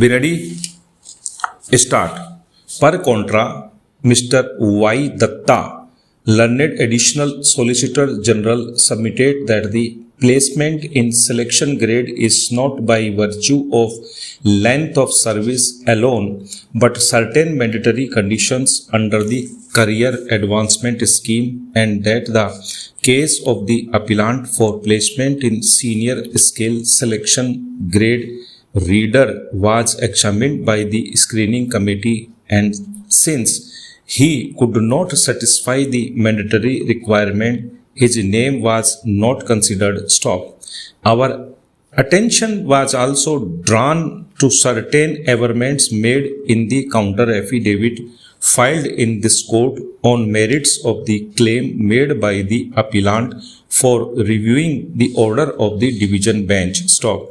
We ready? Start. Per contra, Mr. Y. Datta, learned additional Solicitor General, submitted that the placement in selection grade is not by virtue of length of service alone, but certain mandatory conditions under the career advancement scheme, and that the case of the appellant for placement in senior scale selection grade reader was examined by the screening committee, and since he could not satisfy the mandatory requirement, his name was not considered. Stop. Our attention was also drawn to certain averments made in the counter affidavit filed in this court on merits of the claim made by the appellant for reviewing the order of the division bench. Stop.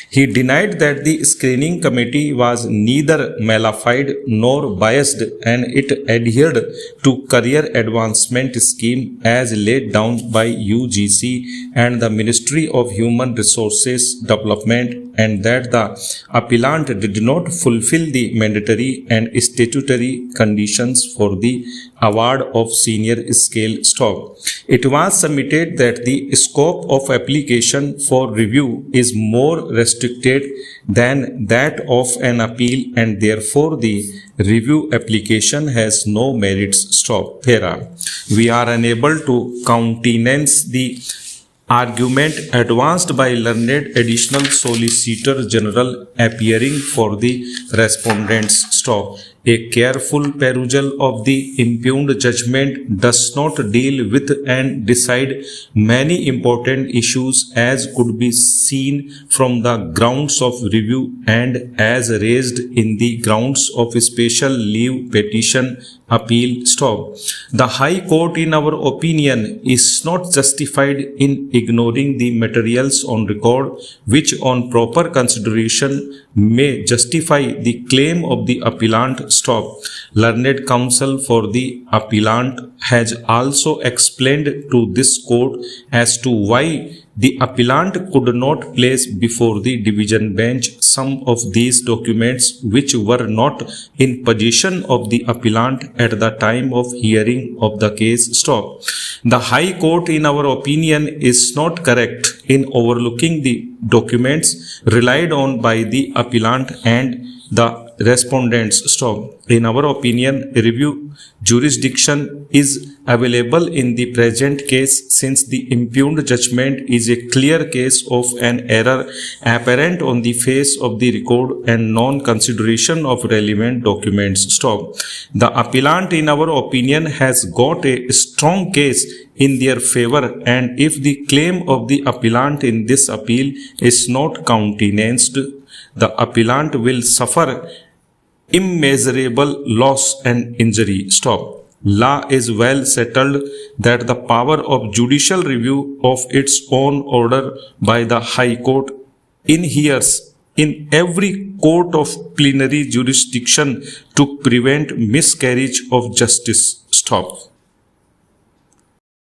He denied that the screening committee was neither malified nor biased, and it adhered to career advancement scheme as laid down by UGC and the Ministry of Human Resources Development, and that the appellant did not fulfill the mandatory and statutory conditions for the award of senior scale. Stop. It was submitted that the scope of application for review is more restricted than that of an appeal, and therefore the review application has no merits. Stop. Para. We are unable to countenance the argument advanced by learned additional Solicitor General appearing for the respondents. Stop. A careful perusal of the impugned judgment does not deal with and decide many important issues, as could be seen from the grounds of review and as raised in the grounds of special leave petition appeal. Stop. The High Court, in our opinion, is not justified in ignoring the materials on record, which on proper consideration may justify the claim of the appellant. Stop. Learned counsel for the appellant has also explained to this court as to why the appellant could not place before the division bench some of these documents which were not in possession of the appellant at the time of hearing of the case. Stop. The High Court, in our opinion, is not correct in overlooking the documents relied on by the appellant and the respondents. Stop. In our opinion, review jurisdiction is available in the present case, since the impugned judgment is a clear case of an error apparent on the face of the record and non-consideration of relevant documents. Stop. The appellant, in our opinion, has got a strong case in their favor, and if the claim of the appellant in this appeal is not countenanced, the appellant will suffer immeasurable loss and injury. Stop. Law is well settled that the power of judicial review of its own order by the High Court inheres in every court of plenary jurisdiction to prevent miscarriage of justice. Stop.